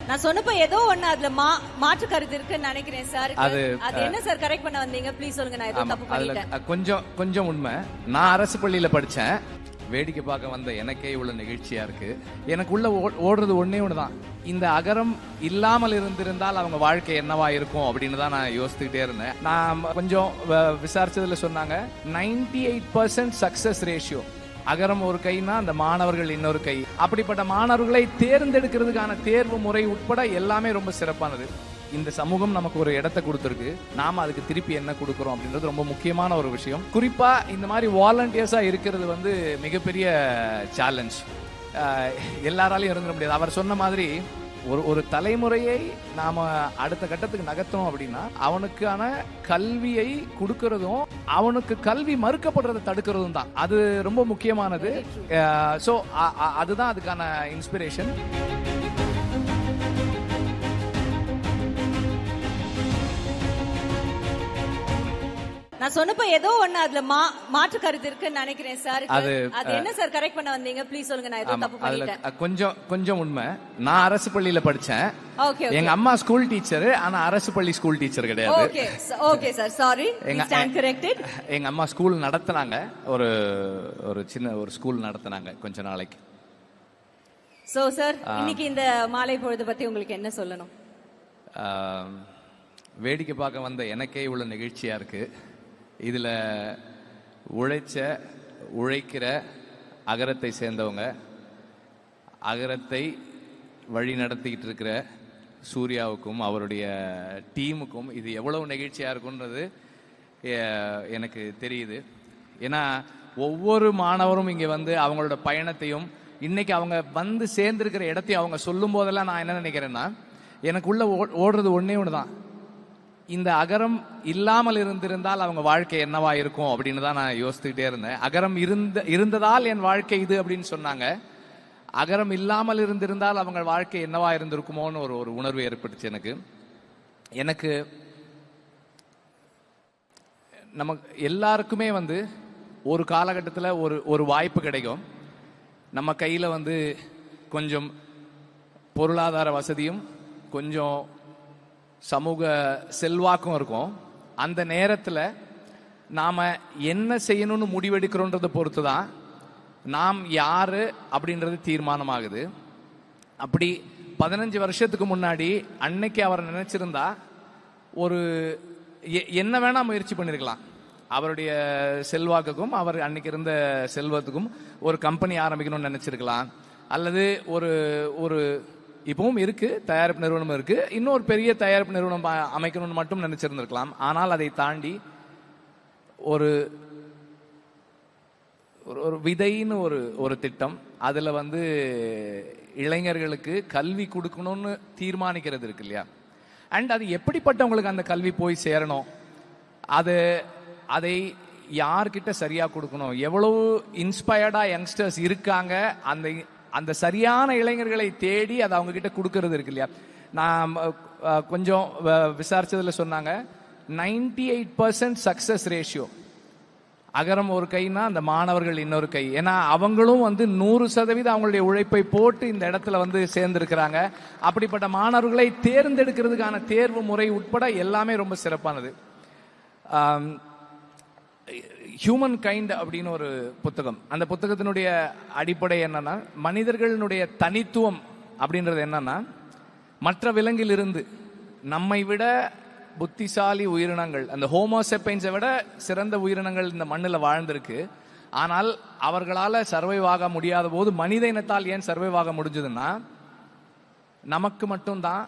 நான் சொன்னப்ப ஏதோ ஒண்ணு அதுல மாற்று கருத்து இருக்குன்னு நினைக்கிறேன் சார். அது என்ன சார் கரெக்ட் பண்ண வந்தீங்க? ப்ளீஸ் சொல்லுங்க. நான் ஏதோ தப்பு பண்ணிட்டேன். கொஞ்சம் உண்மை. நான் அரசு பள்ளியில படிச்சேன். வேடிக்கை பார்க்க வந்த எனக்கே இவ்வளவு நிகழ்ச்சியா இருக்கு. எனக்கு உள்ள ஓடுறது ஒன்னே ஒண்ணுதான். இந்த அகரம் இல்லாமல் இருந்திருந்தால் அவங்க வாழ்க்கை என்னவா இருக்கும் அப்படின்னு தான் நான் யோசிச்சுக்கிட்டே இருந்தேன். நான் கொஞ்சம் விசாரிச்சதுல சொன்னாங்க 98% சக்சஸ் ரேஷியோ. அகரம் ஒரு கைனா அந்த மாணவர்கள் இன்னொரு கை. அப்படிப்பட்ட மாணவர்களை தேர்ந்தெடுக்கிறதுக்கான தேர்வு முறை உட்பட எல்லாமே ரொம்ப சிறப்பானது. இந்த சமூகம் நமக்கு ஒரு இடத்தை கொடுத்துருக்கு. நாம அதுக்கு திருப்பி என்ன கொடுக்கறோம் அப்படின்றது ரொம்ப முக்கியமான ஒரு விஷயம். குறிப்பா இந்த மாதிரி வாலண்டியர்ஸா இருக்கிறது வந்து மிகப்பெரிய சேலஞ்ச். எல்லாராலையும் இருந்துட முடியாது. அவர் சொன்ன மாதிரி ஒரு தலைமுறையை நாம அடுத்த கட்டத்துக்கு நகர்த்தணும் அப்படின்னா அவனுக்கான கல்வியை கொடுக்கறதும் அவனுக்கு கல்வி மறுக்கப்படுறதை தடுக்கிறதும் தான். அது ரொம்ப முக்கியமானது. ஸோ அதுதான் அதுக்கான இன்ஸ்பிரேஷன். நான் சொன்னப்ப ஏதோ ஒண்ணு அதுல மாற்று கருத்து இருக்குன்னு நினைக்கிறேன் சார். அது என்ன சார் கரெக்ட் பண்ண வந்தீங்க? ப்ளீஸ் சொல்லுங்க. நான் ஏதோ தப்பு பண்ணிட்டேன். கொஞ்சம் உண்மை. நான் அரசு பள்ளியில படிச்சேன். எங்க அம்மா ஸ்கூல் டீச்சர். ஆனா அரசு பள்ளி ஸ்கூல் டீச்சர் கிடையாது. Okay sir, sorry. Stand corrected. எங்க அம்மா ஸ்கூல் நடத்துனாங்க. ஒரு சின்ன ஒரு ஸ்கூல் நடத்துனாங்க கொஞ்ச நாளைக்கு. சோ சார், இன்னைக்கு இந்த மாலை பொழுது பத்தி உங்களுக்கு என்ன சொல்லணும்? வேடிக்கை பார்க்க வந்த எனக்கே இவ்வளவு நிகழ்ச்சியா இருக்கு. இதுல உழைக்கிற அகரத்தை சேர்ந்தவங்க, அகரத்தை வழி நடத்திக்கிட்டு இருக்கிற சூர்யாவுக்கும் அவருடைய டீமுக்கும் இது எவ்வளவு நிகழ்ச்சியா இருக்குன்றது எனக்கு தெரியுது. ஏன்னா ஒவ்வொரு மாணவரும் இங்க வந்து அவங்களோட பயணத்தையும் இன்னைக்கு அவங்க வந்து சேர்ந்திருக்கிற இடத்தையும் அவங்க சொல்லும் போதெல்லாம் நான் என்ன நினைக்கிறேன்னா, எனக்குள்ள ஓடுறது ஒன்னே ஒண்ணுதான். இந்த அகரம் இல்லாமல் இருந்திருந்தால் அவங்க வாழ்க்கை என்னவா இருக்கும் அப்படின்னு தான் நான் யோசிச்சுக்கிட்டே இருந்தேன். அகரம் இருந்ததால் என் வாழ்க்கை இது அப்படின்னு சொன்னாங்க. அகரம் இல்லாமல் இருந்திருந்தால் அவங்க வாழ்க்கை என்னவா இருந்திருக்குமோன்னு ஒரு உணர்வு ஏற்பட்டுச்சு எனக்கு. நமக்கு எல்லாருக்குமே வந்து ஒரு காலகட்டத்தில் ஒரு வாய்ப்பு கிடைக்கும். நம்ம கையில் வந்து கொஞ்சம் பொருளாதார வசதியும் கொஞ்சம் சமூக செல்வாக்கும் இருக்கும். அந்த நேரத்தில் நாம என்ன செய்யணும்னு முடிவெடுக்கிறோன்றதை பொறுத்து தான் நாம் யாரு அப்படின்றது தீர்மானமாகுது. அப்படி 15 வருஷத்துக்கு முன்னாடி அன்னைக்கு அவர் நினைச்சிருந்தா என்ன வேணா முயற்சி பண்ணிருக்கலாம். அவருடைய செல்வாக்குக்கும் அவர் அன்னைக்கு இருந்த செல்வத்துக்கும் ஒரு கம்பெனி ஆரம்பிக்கணும்னு நினைச்சிருக்கலாம். அல்லது ஒரு இப்பவும் இருக்கு, தயாரிப்பு நிறுவனம் இருக்கு, இன்னொரு பெரிய தயாரிப்பு நிறுவனம் அமைக்கணும்னு மட்டும் நினைச்சிருந்திருக்கலாம். ஆனால் அதை தாண்டி ஒரு விதைன்னு ஒரு திட்டம், அதுல வந்து இளைஞர்களுக்கு கல்வி கொடுக்கணும்னு தீர்மானிக்கிறது இருக்கு இல்லையா. அண்ட் அது எப்படிப்பட்டவங்களுக்கு அந்த கல்வி போய் சேரணும், அதை யார்கிட்ட சரியா கொடுக்கணும், எவ்வளவு இன்ஸ்பயர்டா யங்ஸ்டர்ஸ் இருக்காங்க, அந்த சரியான இளைஞர்களை தேடி அதை அவங்க கிட்ட கொடுக்கறது இருக்கு இல்லையா. நான் கொஞ்சம் விசாரிச்சதுல சொன்னாங்க 98% சக்சஸ் ரேஷியோ. அகரம் ஒரு கைனா அந்த மாணவர்கள் இன்னொரு கை. ஏன்னா அவங்களும் வந்து 100% அவங்களுடைய உழைப்பை போட்டு இந்த இடத்துல வந்து சேர்ந்திருக்கிறாங்க. அப்படிப்பட்ட மாணவர்களை தேர்ந்தெடுக்கிறதுக்கான தேர்வு முறை உட்பட எல்லாமே ரொம்ப சிறப்பானது. ஹியூமன் கைண்ட் அப்படின்னு ஒரு புத்தகம். அந்த புத்தகத்தினுடைய அடிப்படை என்னன்னா, மனிதர்களுடைய தனித்துவம் அப்படின்றது என்னன்னா, மற்ற விலங்கில் இருந்து நம்மை விட புத்திசாலி உயிரினங்கள், அந்த ஹோமோசெப்பைன்ஸை விட சிறந்த உயிரினங்கள் இந்த மண்ணில் வாழ்ந்திருக்கு. ஆனால் அவர்களால சர்வைவ் ஆக முடியாத போது மனித இனத்தால் ஏன் சர்வைவ் ஆக முடிஞ்சதுன்னா, நமக்கு மட்டும்தான்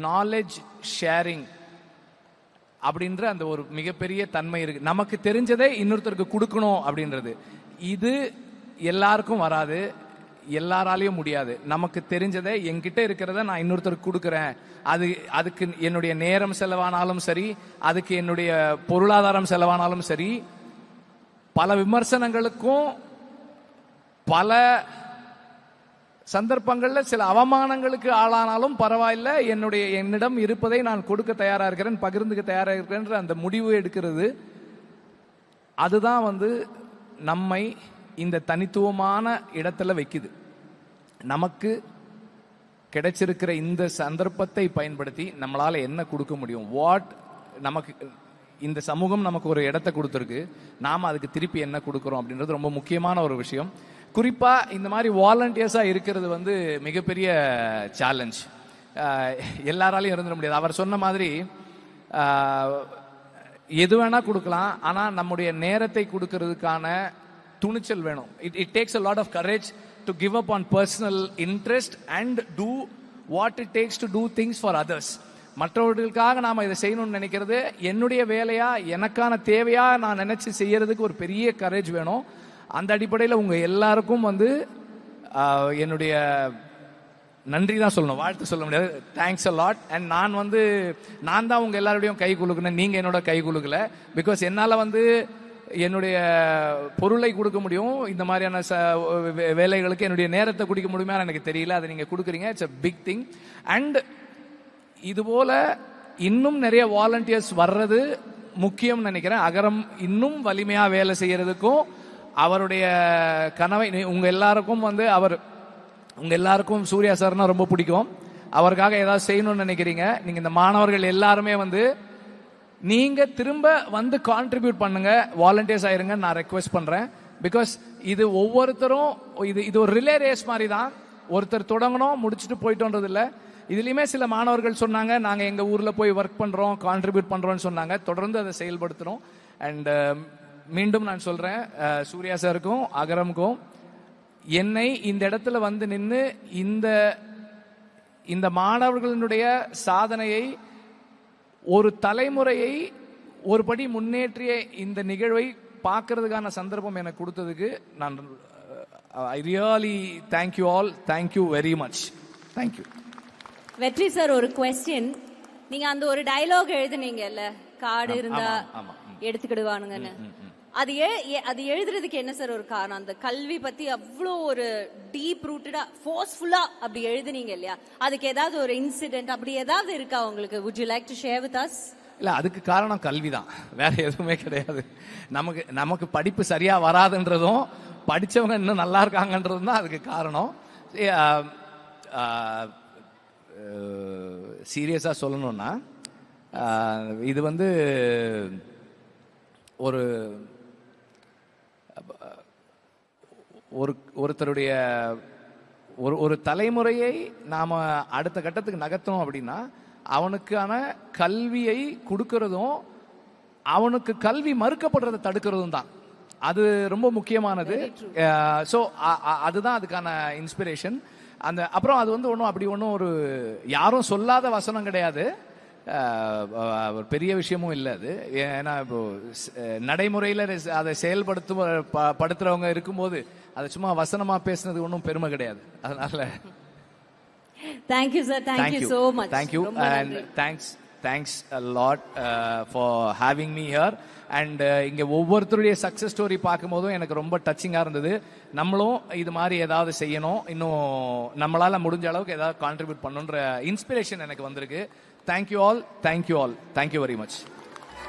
நாலேஜ் ஷேரிங் அப்படின்ற அந்த ஒரு மிகப்பெரிய தன்மை இருக்கு. நமக்கு தெரிஞ்சதை இன்னொருத்தருக்கு கொடுக்கணும் அப்படின்றது. இது எல்லாருக்கும் வராது, எல்லாராலையும் முடியாது. நமக்கு தெரிஞ்சதை என்கிட்ட இருக்கிறத நான் இன்னொருத்தருக்கு கொடுக்குறேன். அதுக்கு என்னுடைய நேரம் செலவானாலும் சரி, அதுக்கு என்னுடைய பொருளாதாரம் செலவானாலும் சரி, பல விமர்சனங்களுக்கும் பல சந்தர்ப்பங்கள்ல சில அவமானங்களுக்கு ஆளானாலும் பரவாயில்ல, என்னிடம் இருப்பதை நான் கொடுக்க தயாரா இருக்கிறேன், பகிர்ந்துக்க தயாரா இருக்கிறேன் அந்த முடிவு எடுக்கிறது. அதுதான் வந்து நம்மை இந்த தனித்துவமான இடத்துல வைக்குது. நமக்கு கிடைச்சிருக்கிற இந்த சந்தர்ப்பத்தை பயன்படுத்தி நம்மளால என்ன கொடுக்க முடியும், நமக்கு இந்த சமூகம் நமக்கு ஒரு இடத்தை கொடுத்துருக்கு, நாம அதுக்கு திருப்பி என்ன கொடுக்குறோம் அப்படின்றது ரொம்ப முக்கியமான ஒரு விஷயம். குறிப்பா இந்த மாதிரி வாலண்டியர்ஸா இருக்கிறது வந்து மிகப்பெரிய சேலஞ்ச். எல்லாராலையும் இருந்துட முடியாது. அவர் சொன்ன மாதிரி எது வேணா கொடுக்கலாம், ஆனா நம்முடைய நேரத்தை கொடுக்கறதுக்கான துணிச்சல் வேணும். It takes a lot of courage to give up on personal interest and do what it takes to do things for others. மற்றவர்களுக்காக நாம இதை செய்யணும்னு நினைக்கிறது என்னுடைய வேலையா, எனக்கான தேவையா நான் நினைச்சு செய்யறதுக்கு ஒரு பெரிய கரேஜ் வேணும். அந்த அடிப்படையில் உங்க எல்லாருக்கும் வந்து என்னுடைய நன்றி தான் சொல்லணும், வாழ்த்து சொல்ல முடியாது. Thanks a lot. அண்ட் நான் தான் உங்க எல்லாருடையும் கை குலுக்குனேன், நீங்க என்னோட கை குலுக்கல. பிகாஸ் என்னால வந்து என்னுடைய பொருளை கொடுக்க முடியும், இந்த மாதிரியான வேலைகளுக்கு என்னுடைய நேரத்தை குடிக்க முடியுமா எனக்கு தெரியல. அதை நீங்க கொடுக்குறீங்க, it's a big thing. And இதுபோல இன்னும் நிறைய வாலண்டியர்ஸ் வர்றது முக்கியம் நினைக்கிறேன். அகரம் இன்னும் வலிமையா வேலை செய்யறதுக்கும் அவருடைய கனவை உங்க எல்லாருக்கும் வந்து உங்க எல்லாருக்கும் சூர்யா சார்னா ரொம்ப பிடிக்கும். அவருக்காக ஏதாவது செய்யணும்னு நினைக்கிறீங்க, நீங்க இந்த மாணவர்கள் எல்லாருமே வந்து நீங்க திரும்ப வந்து கான்ட்ரிபியூட் பண்ணுங்க, வாலண்டியர்ஸ் ஆயிருங்க நான் ரெக்வெஸ்ட் பண்றேன். பிகாஸ் இது ஒவ்வொருத்தரும் இது ஒரு ரிலே ரேஸ் மாதிரி தான். ஒருத்தர் தொடங்கணும் முடிச்சுட்டு போயிட்டோன்றது இல்லை. இதுலயுமே சில மாணவர்கள் சொன்னாங்க, நாங்க எங்க ஊர்ல போய் ஒர்க் பண்றோம், கான்ட்ரிபியூட் பண்றோம்னு சொன்னாங்க. தொடர்ந்து அதை செயல்படுத்துறோம். அண்ட் மீண்டும் நான் சொல்றேன், சூர்யா சாருக்கும் அகரமுக்கும் என்னை இந்த இடத்துல வந்து நின்று இந்த மாணவர்களுடைய சாதனையை, ஒரு தலைமுறையை ஒரு படி முன்னேற்றிய இந்த நிகழ்வை பார்க்கறதுக்கான சந்தர்ப்பம் எனக்கு கொடுத்ததுக்கு நான் I really thank you all. Thank you very much. Thank you. வெற்றி சார், ஒரு கொஸ்டின். நீங்க அந்த ஒரு டயலாக் எழுதுனீங்கல்ல, காடு இருந்தா எடுத்துக்கிடுவானுங்கன்னு, அது எழுதுறதுக்கு என்ன சார் ஒரு காரணம்? அந்த கல்வி பத்தி அவ்வளோ ஒரு டீப் ரூட்டடா ஃபோர்ஸ்ஃபுல்லா அப்படி எழுதுனீங்க இல்லையா, அதுக்கு ஏதாவது ஒரு இன்சிடென்ட் அப்படி ஏதாவது இருக்கா உங்களுக்கு? would you like to share with us? இல்ல, அதுக்கு காரணம் கல்விதான், வேற எதுவுமே கிடையாது. நமக்கு படிப்பு சரியா வராதுன்றதும் படிச்சவங்க இன்னும் நல்லா இருக்காங்கன்றதும் தான் அதுக்கு காரணம். சீரியஸா சொல்லணும்னா இது வந்து ஒருத்தருடைய ஒரு தலைமுறையை நாம அடுத்த கட்டத்துக்கு நகர்த்தணும் அப்படின்னா அவனுக்கான கல்வியை கொடுக்கறதும் அவனுக்கு கல்வி மறுக்கப்படுறதை தடுக்கிறதும் தான். அது ரொம்ப முக்கியமானது. ஸோ அதுதான் அதுக்கான இன்ஸ்பிரேஷன். அப்புறம் அது வந்து ஒன்றும் ஒரு யாரும் சொல்லாத வசனம் கிடையாது, ஒரு பெரிய விஷயமும் இல்லை அது. ஏன்னா இப்போ நடைமுறையில் அதை படுத்துறவங்க இருக்கும்போது அதை சும்மா வசனமா பேசுனது ஒன்றும் பெருமை கிடையாது. அதனால thank you sir. Thank you so much. Thank you and thanks a lot for having me here. And இங்க ஒவ்வொருத்தருடைய சக்சஸ் ஸ்டோரி பார்க்கும் போதும் எனக்கு ரொம்ப டச்சிங்கா இருந்தது. நம்மளும் இது மாதிரி ஏதாவது செய்யணும், இன்னும் நம்மளால முடிஞ்ச அளவுக்கு ஏதாவது கான்ட்ரிபியூட் பண்ணுன்ற இன்ஸ்பிரேஷன் எனக்கு வந்திருக்கு. Thank you all. Thank you very much.